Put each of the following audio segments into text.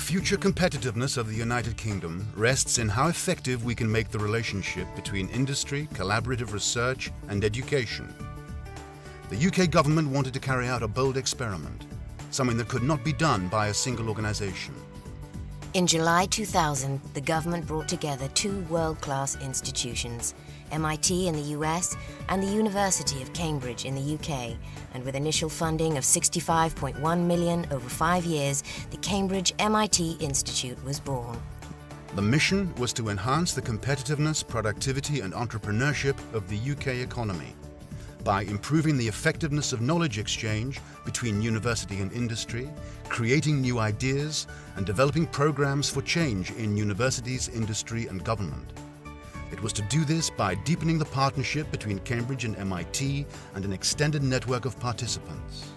future competitiveness of the United Kingdom rests in how effective we can make the relationship between industry, collaborative research and education. The UK government wanted to carry out a bold experiment, something that could not be done by a single organisation. In July 2000, the government brought together two world-class institutions, MIT in the US and the University of Cambridge in the UK, and with initial funding of £65.1 million over 5 years, the Cambridge-MIT Institute was born. The mission was to enhance the competitiveness, productivity and entrepreneurship of the UK economy by improving the effectiveness of knowledge exchange between university and industry, creating new ideas and developing programs for change in universities, industry and government. It was to do this by deepening the partnership between Cambridge and MIT and an extended network of participants.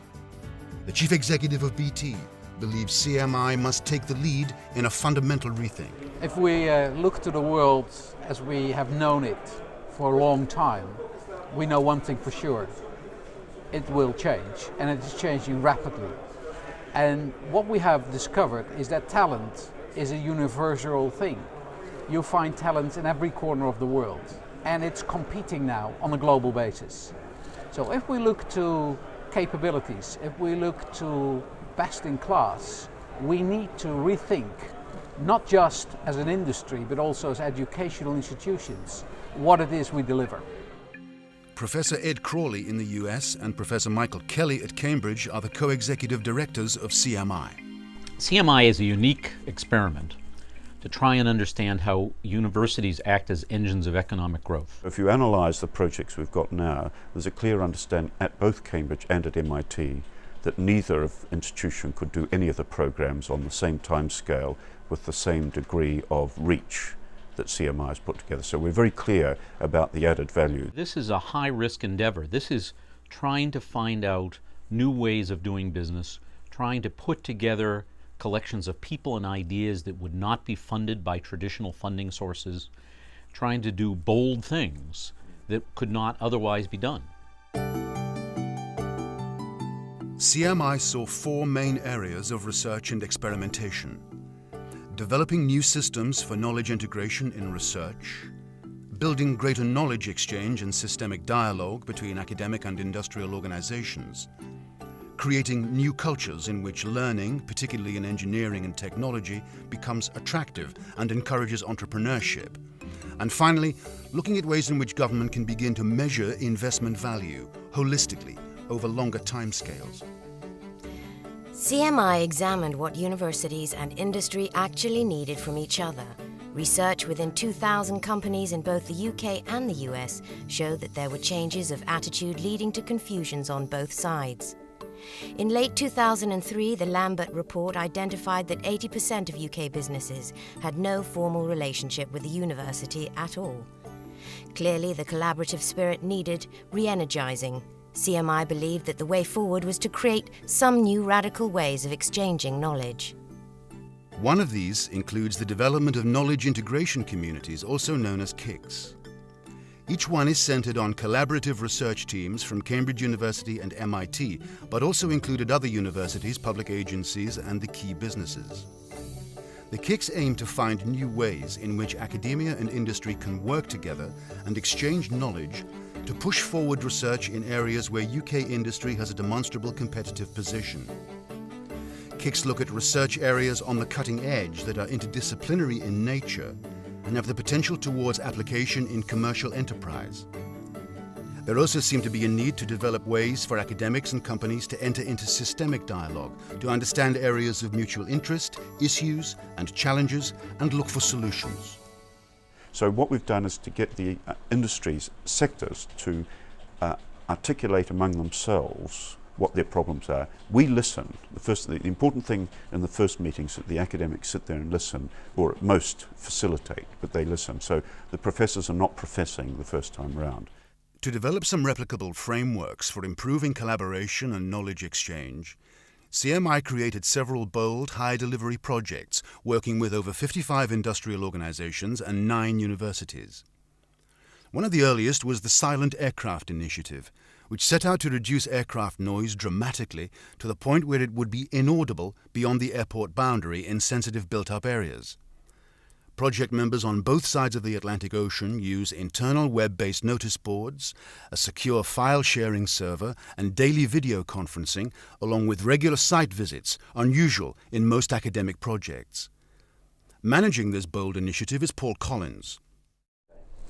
The chief executive of BT believes CMI must take the lead in a fundamental rethink. If we look to the world as we have known it for a long time, we know one thing for sure. It will change, and it is changing rapidly. And what we have discovered is that talent is a universal thing. You'll find talent in every corner of the world, and it's competing now on a global basis. So if we look to capabilities, if we look to best in class, we need to rethink, not just as an industry, but also as educational institutions, what it is we deliver. Professor Ed Crawley in the US and Professor Michael Kelly at Cambridge are the co-executive directors of CMI. CMI is a unique experiment to try and understand how universities act as engines of economic growth. If you analyse the projects we've got now, there's a clear understanding at both Cambridge and at MIT that neither institution could do any of the programs on the same time scale with the same degree of reach that CMI has put together. So we're very clear about the added value. This is a high-risk endeavor. This is trying to find out new ways of doing business, trying to put together collections of people and ideas that would not be funded by traditional funding sources, trying to do bold things that could not otherwise be done. CMI saw four main areas of research and experimentation: developing new systems for knowledge integration in research, building greater knowledge exchange and systemic dialogue between academic and industrial organizations, creating new cultures in which learning, particularly in engineering and technology, becomes attractive and encourages entrepreneurship. And finally, looking at ways in which government can begin to measure investment value holistically over longer timescales. CMI examined what universities and industry actually needed from each other. Research within 2,000 companies in both the UK and the US showed that there were changes of attitude leading to confusions on both sides. In late 2003, the Lambert report identified that 80% of UK businesses had no formal relationship with the university at all. Clearly, the collaborative spirit needed re-energizing. CMI believed that the way forward was to create some new radical ways of exchanging knowledge. One of these includes the development of knowledge integration communities, also known as KICs. Each one is centered on collaborative research teams from Cambridge University and MIT, but also included other universities, public agencies, and the key businesses. The KICs aim to find new ways in which academia and industry can work together and exchange knowledge to push forward research in areas where UK industry has a demonstrable competitive position. KICs look at research areas on the cutting edge that are interdisciplinary in nature and have the potential towards application in commercial enterprise. There also seemed to be a need to develop ways for academics and companies to enter into systemic dialogue, to understand areas of mutual interest, issues and challenges, and look for solutions. So what we've done is to get the industries, sectors, to articulate among themselves what their problems are. We listen. The important thing in the first meeting is that the academics sit there and listen, or at most facilitate, but they listen. So the professors are not professing the first time round. To develop some replicable frameworks for improving collaboration and knowledge exchange, CMI created several bold, high-delivery projects working with over 55 industrial organizations and 9 universities. One of the earliest was the Silent Aircraft Initiative, which set out to reduce aircraft noise dramatically to the point where it would be inaudible beyond the airport boundary in sensitive built-up areas. Project members on both sides of the Atlantic Ocean use internal web-based notice boards, a secure file-sharing server, and daily video conferencing, along with regular site visits, unusual in most academic projects. Managing this bold initiative is Paul Collins.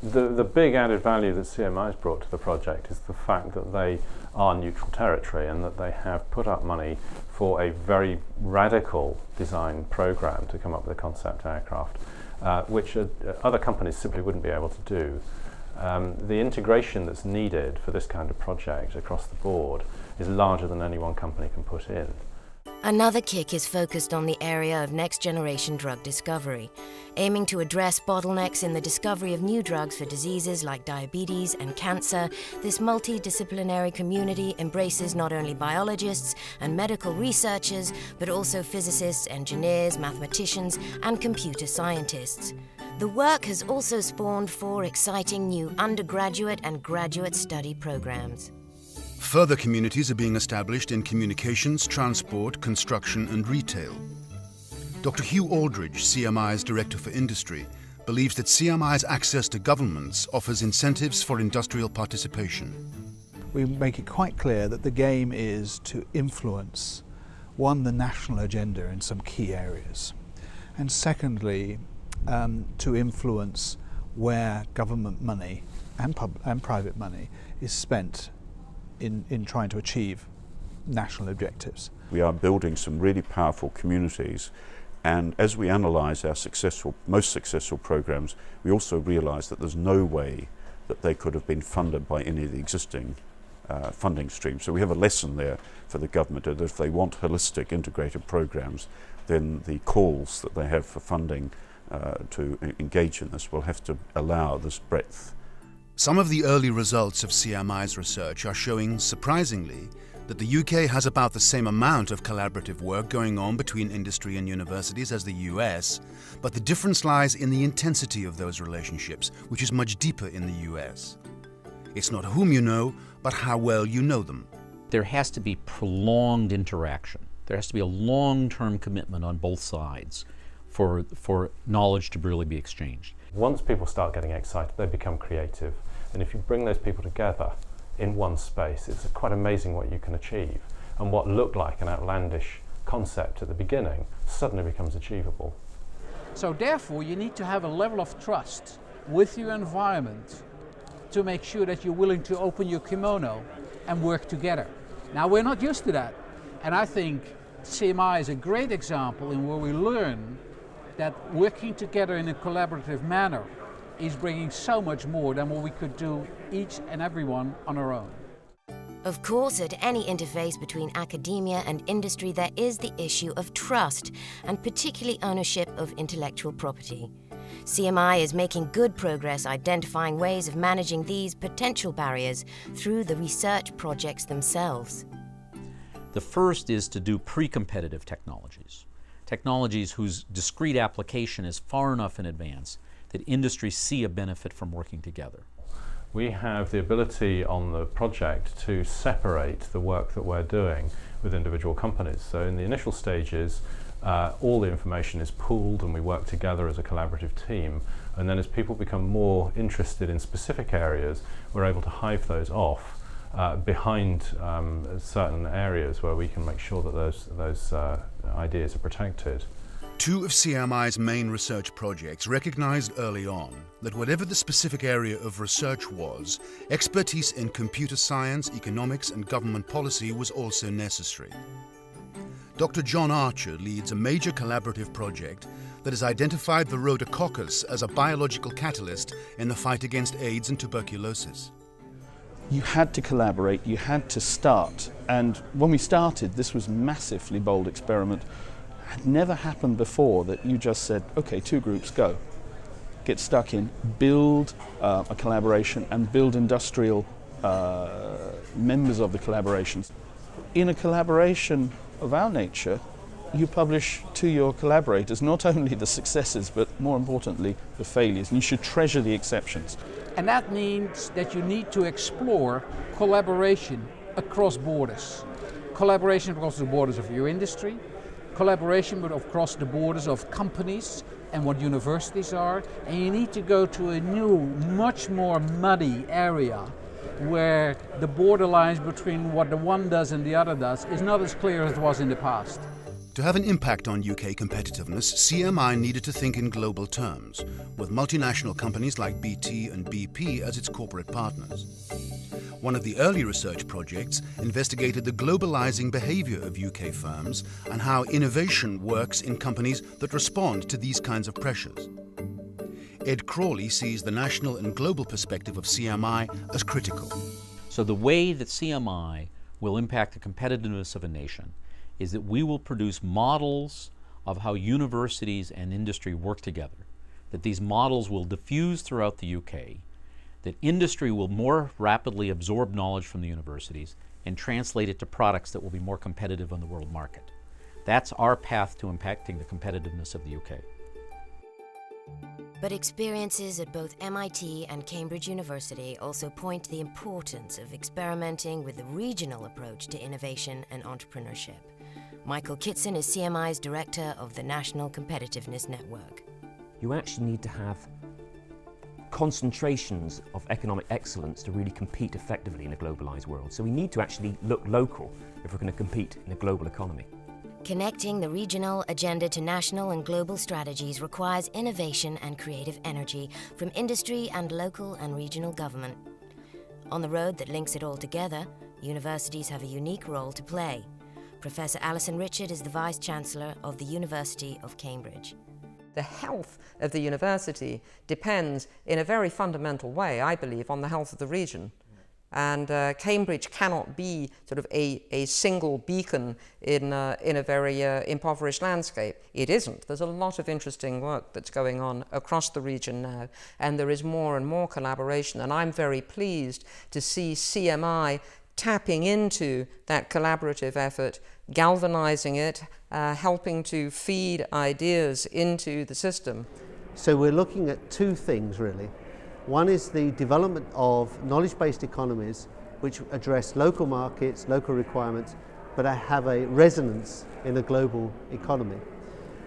The big added value that CMI has brought to the project is the fact that they are neutral territory and that they have put up money for a very radical design program to come up with a concept aircraft, which other companies simply wouldn't be able to do. The integration that's needed for this kind of project across the board is larger than any one company can put in. Another kick is focused on the area of next-generation drug discovery, aiming to address bottlenecks in the discovery of new drugs for diseases like diabetes and cancer. This multidisciplinary community embraces not only biologists and medical researchers, but also physicists, engineers, mathematicians, and computer scientists. The work has also spawned 4 exciting new undergraduate and graduate study programs. Further communities are being established in communications, transport, construction and retail. Dr. Hugh Aldridge, CMI's Director for Industry, believes that CMI's access to governments offers incentives for industrial participation. We make it quite clear that the game is to influence, one, the national agenda in some key areas, and secondly, to influence where government money and private money is spent in trying to achieve national objectives. We are building some really powerful communities, and as we analyse our most successful programs, we also realise that there's no way that they could have been funded by any of the existing funding streams. So we have a lesson there for the government that if they want holistic integrated programs, then the calls that they have for funding to engage in this will have to allow this breadth. Some of the early results of CMI's research are showing, surprisingly, that the UK has about the same amount of collaborative work going on between industry and universities as the US, but the difference lies in the intensity of those relationships, which is much deeper in the US. It's not whom you know, but how well you know them. There has to be prolonged interaction. There has to be a long-term commitment on both sides for knowledge to really be exchanged. Once people start getting excited, they become creative. And if you bring those people together in one space, it's quite amazing what you can achieve. And what looked like an outlandish concept at the beginning suddenly becomes achievable. So therefore, you need to have a level of trust with your environment to make sure that you're willing to open your kimono and work together. Now, we're not used to that. And I think CMI is a great example in where we learn that working together in a collaborative manner is bringing so much more than what we could do each and every one on our own. Of course, at any interface between academia and industry, there is the issue of trust, and particularly ownership of intellectual property. CMI is making good progress identifying ways of managing these potential barriers through the research projects themselves. The first is to do pre-competitive technologies. Technologies whose discrete application is far enough in advance that industries see a benefit from working together. We have the ability on the project to separate the work that we're doing with individual companies. So in the initial stages, all the information is pooled and we work together as a collaborative team. And then as people become more interested in specific areas, we're able to hive those off behind certain areas where we can make sure that those ideas are protected. 2 of CMI's main research projects recognized early on that whatever the specific area of research was, expertise in computer science, economics and government policy was also necessary. Dr. John Archer leads a major collaborative project that has identified the rhodococcus as a biological catalyst in the fight against AIDS and tuberculosis. You had to collaborate, you had to start, and when we started, this was a massively bold experiment. It had never happened before that you just said, okay, 2 groups, go. Get stuck in, build a collaboration and build industrial members of the collaborations. In a collaboration of our nature, you publish to your collaborators not only the successes, but more importantly, the failures, and you should treasure the exceptions. And that means that you need to explore collaboration across borders. Collaboration across the borders of your industry, collaboration across the borders of companies and what universities are, and you need to go to a new, much more muddy area where the borderlines between what the one does and the other does is not as clear as it was in the past. To have an impact on UK competitiveness, CMI needed to think in global terms, with multinational companies like BT and BP as its corporate partners. One of the early research projects investigated the globalizing behavior of UK firms and how innovation works in companies that respond to these kinds of pressures. Ed Crawley sees the national and global perspective of CMI as critical. So the way that CMI will impact the competitiveness of a nation is that we will produce models of how universities and industry work together, that these models will diffuse throughout the UK, that industry will more rapidly absorb knowledge from the universities and translate it to products that will be more competitive on the world market. That's our path to impacting the competitiveness of the UK. But experiences at both MIT and Cambridge University also point to the importance of experimenting with the regional approach to innovation and entrepreneurship. Michael Kitson is CMI's director of the National Competitiveness Network. You actually need to have concentrations of economic excellence to really compete effectively in a globalized world. So we need to actually look local if we're going to compete in a global economy. Connecting the regional agenda to national and global strategies requires innovation and creative energy from industry and local and regional government. On the road that links it all together, universities have a unique role to play. Professor Alison Richard is the Vice-Chancellor of the University of Cambridge. The health of the university depends in a very fundamental way, I believe, on the health of the region. And Cambridge cannot be sort of a single beacon in a very impoverished landscape. It isn't. There's a lot of interesting work that's going on across the region now, and there is more and more collaboration. And I'm very pleased to see CMI tapping into that collaborative effort, galvanizing it, helping to feed ideas into the system. So we're looking at two things really. One is the development of knowledge-based economies which address local markets, local requirements, but have a resonance in a global economy.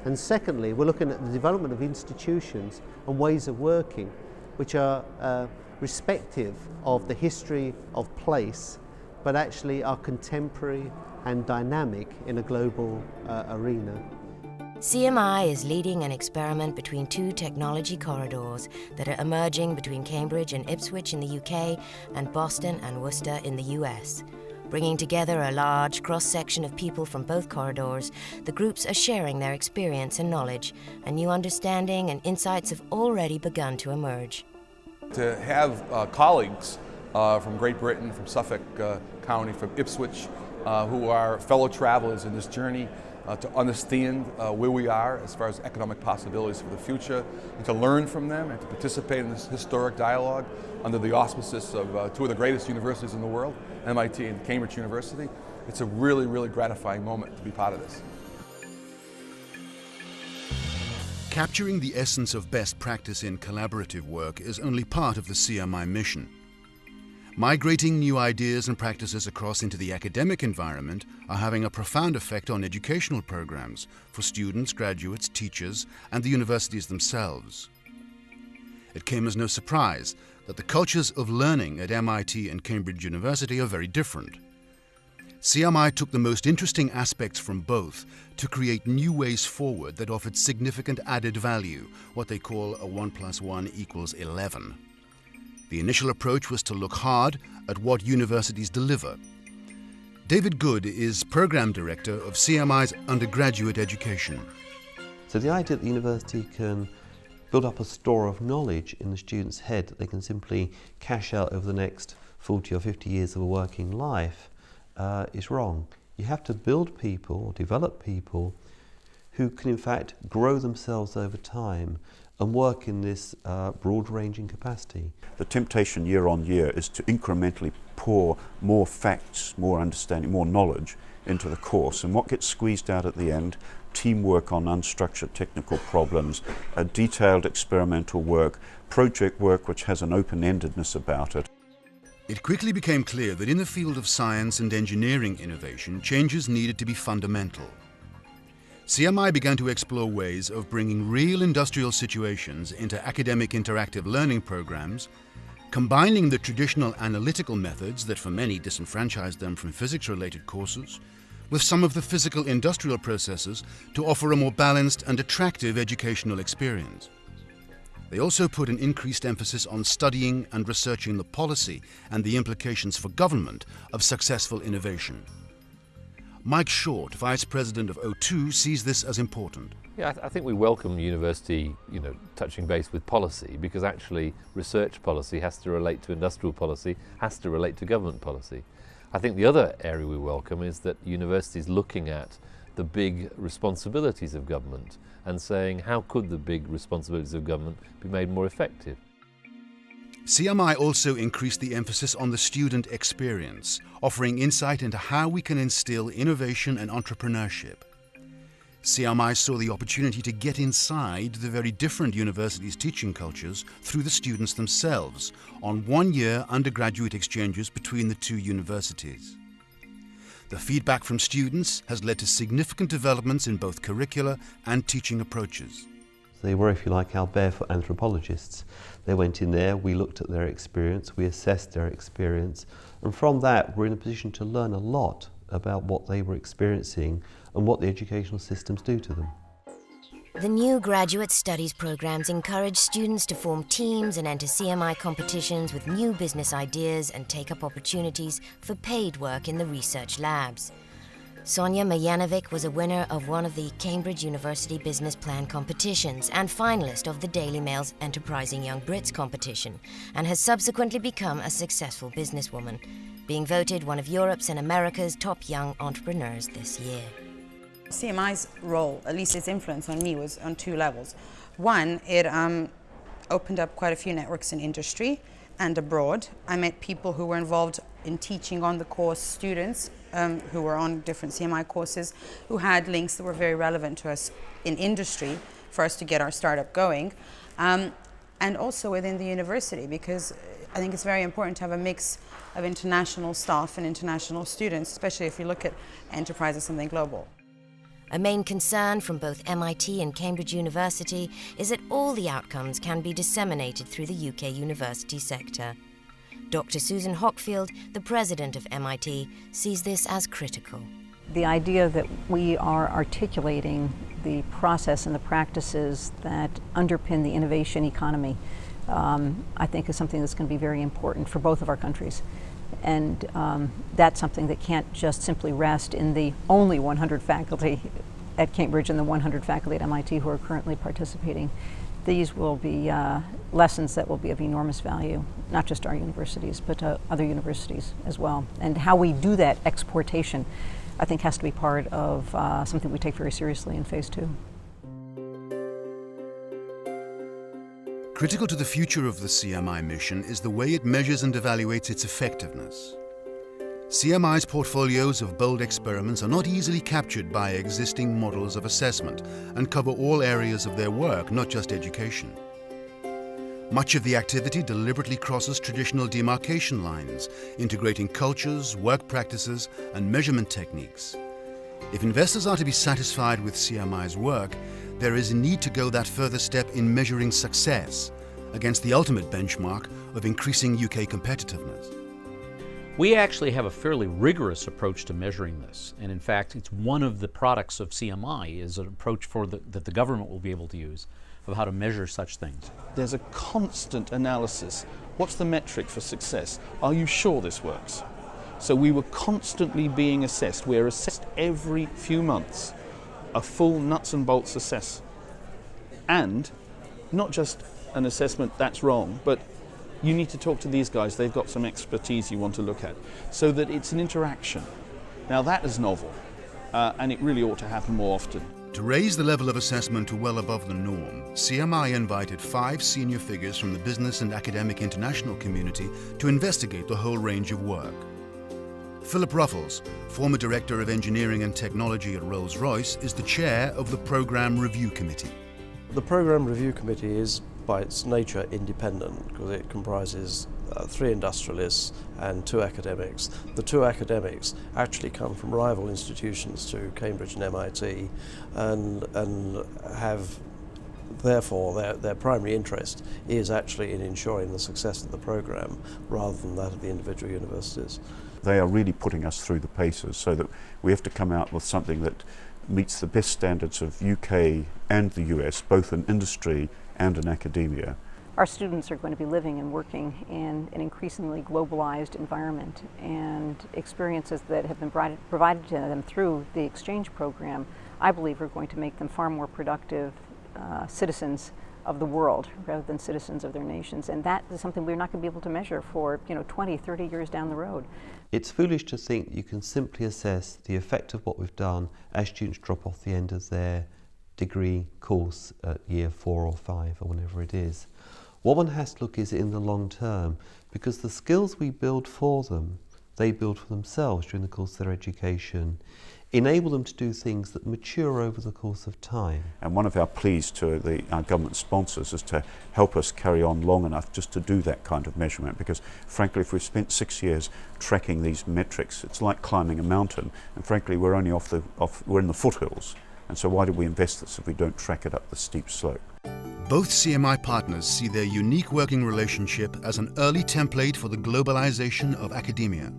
And secondly, we're looking at the development of institutions and ways of working which are respective of the history of place, but actually are contemporary and dynamic in a global arena. CMI is leading an experiment between two technology corridors that are emerging between Cambridge and Ipswich in the UK and Boston and Worcester in the US. Bringing together a large cross-section of people from both corridors, the groups are sharing their experience and knowledge, and new understanding and insights have already begun to emerge. To have colleagues from Great Britain, from Suffolk County, from Ipswich, who are fellow travelers in this journey, to understand where we are as far as economic possibilities for the future, and to learn from them and to participate in this historic dialogue under the auspices of two of the greatest universities in the world, MIT and Cambridge University. It's a really, really gratifying moment to be part of this. Capturing the essence of best practice in collaborative work is only part of the CMI mission. Migrating new ideas and practices across into the academic environment are having a profound effect on educational programs for students, graduates, teachers, and the universities themselves. It came as no surprise that the cultures of learning at MIT and Cambridge University are very different. CMI took the most interesting aspects from both to create new ways forward that offered significant added value, what they call a 1 + 1 = 11. The initial approach was to look hard at what universities deliver. David Good is Program Director of CMI's undergraduate education. So the idea that the university can build up a store of knowledge in the student's head that they can simply cash out over the next 40 or 50 years of a working life is wrong. You have to build people, or develop people, who can in fact grow themselves over time and work in this broad-ranging capacity. The temptation year on year is to incrementally pour more facts, more understanding, more knowledge into the course, and what gets squeezed out at the end teamwork on unstructured technical problems, detailed experimental work, project work which has an open-endedness about it. It quickly became clear that in the field of science and engineering innovation, changes needed to be fundamental. CMI began to explore ways of bringing real industrial situations into academic interactive learning programs, combining the traditional analytical methods that for many disenfranchised them from physics-related courses with some of the physical industrial processes to offer a more balanced and attractive educational experience. They also put an increased emphasis on studying and researching the policy and the implications for government of successful innovation. Mike Short, Vice President of O2, sees this as important. Yeah, I think we welcome university, touching base with policy, because actually research policy has to relate to industrial policy, has to relate to government policy. I think the other area we welcome is that universities looking at the big responsibilities of government and saying, how could the big responsibilities of government be made more effective? CMI also increased the emphasis on the student experience, offering insight into how we can instill innovation and entrepreneurship. CMI saw the opportunity to get inside the very different universities' teaching cultures through the students themselves on one-year undergraduate exchanges between the two universities. The feedback from students has led to significant developments in both curricula and teaching approaches. They were, if you like, our barefoot anthropologists. They went in there, we looked at their experience, we assessed their experience, and from that we're in a position to learn a lot about what they were experiencing and what the educational systems do to them. The new graduate studies programs encourage students to form teams and enter CMI competitions with new business ideas and take up opportunities for paid work in the research labs. Sonia Majanovic was a winner of one of the Cambridge University Business Plan competitions and finalist of the Daily Mail's Enterprising Young Brits competition, and has subsequently become a successful businesswoman, being voted one of Europe's and America's top young entrepreneurs this year. CMI's role, at least its influence on me, was on two levels. One, it opened up quite a few networks in industry and abroad. I met people who were involved in teaching on the course, students who were on different CMI courses, who had links that were very relevant to us in industry for us to get our startup going, and also within the university, because I think it's very important to have a mix of international staff and international students, especially if you look at enterprise as something global. A main concern from both MIT and Cambridge University is that all the outcomes can be disseminated through the UK university sector. Dr. Susan Hockfield, the president of MIT, sees this as critical. The idea that we are articulating the process and the practices that underpin the innovation economy, I think is something that's going to be very important for both of our countries. And that's something that can't just simply rest in the only 100 faculty at Cambridge and the 100 faculty at MIT who are currently participating. These will be lessons that will be of enormous value, not just our universities, but other universities as well. And how we do that exportation, I think, has to be part of something we take very seriously in Phase 2. Critical to the future of the CMI mission is the way it measures and evaluates its effectiveness. CMI's portfolios of bold experiments are not easily captured by existing models of assessment and cover all areas of their work, not just education. Much of the activity deliberately crosses traditional demarcation lines, integrating cultures, work practices, and measurement techniques. If investors are to be satisfied with CMI's work, there is a need to go that further step in measuring success against the ultimate benchmark of increasing UK competitiveness. We actually have a fairly rigorous approach to measuring this, and in fact it's one of the products of CMI is an approach that the government will be able to use of how to measure such things. There's a constant analysis. What's the metric for success? Are you sure this works? So we were constantly being assessed. We're assessed every few months, a full nuts and bolts assess. And not just an assessment that's wrong, but you need to talk to these guys, they've got some expertise you want to look at, so that it's an interaction. Now that is novel, and it really ought to happen more often. To raise the level of assessment to well above the norm, CMI invited 5 senior figures from the business and academic international community to investigate the whole range of work. Philip Ruffles, former Director of Engineering and Technology at Rolls-Royce, is the chair of the Programme Review Committee. The Programme Review Committee is, by its nature, independent because it comprises 3 industrialists and 2 academics. The 2 academics actually come from rival institutions to Cambridge and MIT and have, therefore, their primary interest is actually in ensuring the success of the programme rather than that of the individual universities. They are really putting us through the paces so that we have to come out with something that meets the best standards of UK and the US, both in industry and in academia. Our students are going to be living and working in an increasingly globalized environment, and experiences that have been provided to them through the exchange program, I believe, are going to make them far more productive citizens of the world rather than citizens of their nations. And that is something we're not going to be able to measure for 20, 30 years down the road. It's foolish to think you can simply assess the effect of what we've done as students drop off the end of their degree course at year 4 or 5 or whenever it is. What one has to look is in the long term, because the skills we build for them, they build for themselves during the course of their education, enable them to do things that mature over the course of time. And one of our pleas to our government sponsors is to help us carry on long enough just to do that kind of measurement, because frankly if we've spent 6 years tracking these metrics, it's like climbing a mountain, and frankly we're only we're in the foothills, and so why do we invest this if we don't track it up the steep slope? Both CMI partners see their unique working relationship as an early template for the globalization of academia.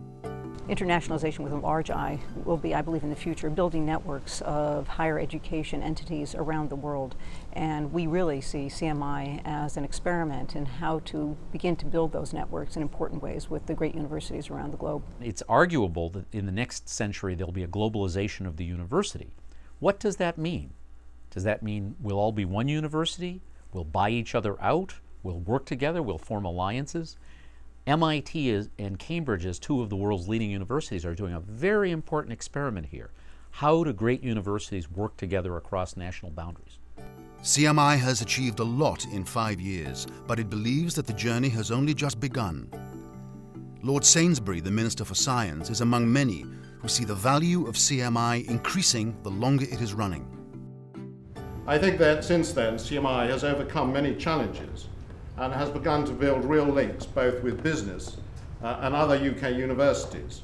Internationalization with a large I will be, I believe, in the future, building networks of higher education entities around the world. And we really see CMI as an experiment in how to begin to build those networks in important ways with the great universities around the globe. It's arguable that in the next century there'll be a globalization of the university. What does that mean? Does that mean we'll all be one university? We'll buy each other out? We'll work together? We'll form alliances? MIT and Cambridge, as 2 of the world's leading universities, are doing a very important experiment here. How do great universities work together across national boundaries? CMI has achieved a lot in 5 years, but it believes that the journey has only just begun. Lord Sainsbury, the Minister for Science, is among many who see the value of CMI increasing the longer it is running. I think that since then CMI has overcome many challenges and has begun to build real links both with business and other UK universities,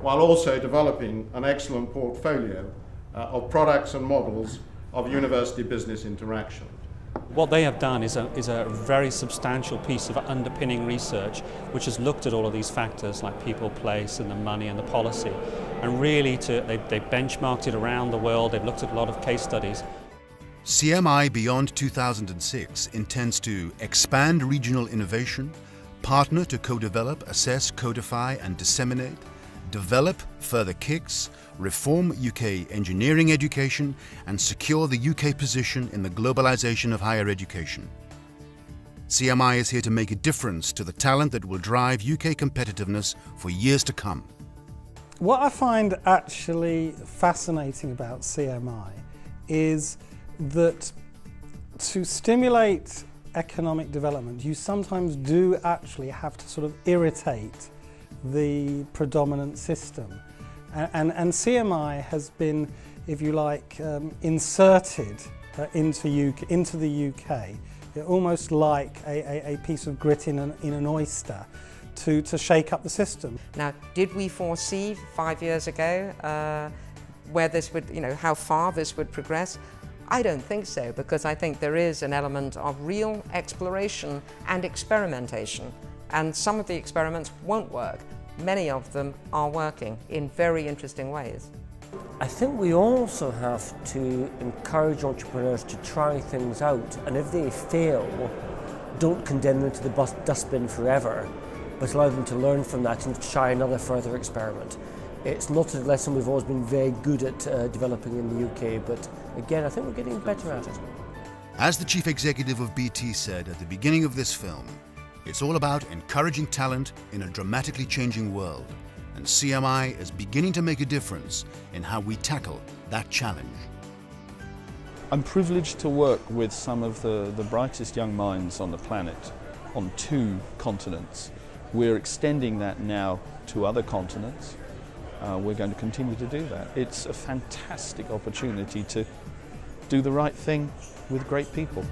while also developing an excellent portfolio of products and models of university-business interaction. What they have done is a very substantial piece of underpinning research which has looked at all of these factors like people, place and the money and the policy, and really they've benchmarked it around the world. They've looked at a lot of case studies. CMI Beyond 2006 intends to expand regional innovation, partner to co-develop, assess, codify and disseminate, develop further KICs, reform UK engineering education and secure the UK position in the globalization of higher education. CMI is here to make a difference to the talent that will drive UK competitiveness for years to come. What I find actually fascinating about CMI is that to stimulate economic development, you sometimes do actually have to sort of irritate the predominant system. And CMI has been, if you like, inserted into the UK, almost like a piece of grit in an oyster to shake up the system. Now, did we foresee 5 years ago where this would, how far this would progress? I don't think so, because I think there is an element of real exploration and experimentation. And some of the experiments won't work. Many of them are working in very interesting ways. I think we also have to encourage entrepreneurs to try things out, and if they fail, don't condemn them to the dustbin forever, but allow them to learn from that and try another further experiment. It's not a lesson we've always been very good at developing in the UK, but again, I think we're getting better at it. As the chief executive of BT said at the beginning of this film, it's all about encouraging talent in a dramatically changing world, and CMI is beginning to make a difference in how we tackle that challenge. I'm privileged to work with some of the brightest young minds on the planet on 2 continents. We're extending that now to other continents. we're going to continue to do that. It's a fantastic opportunity to do the right thing with great people.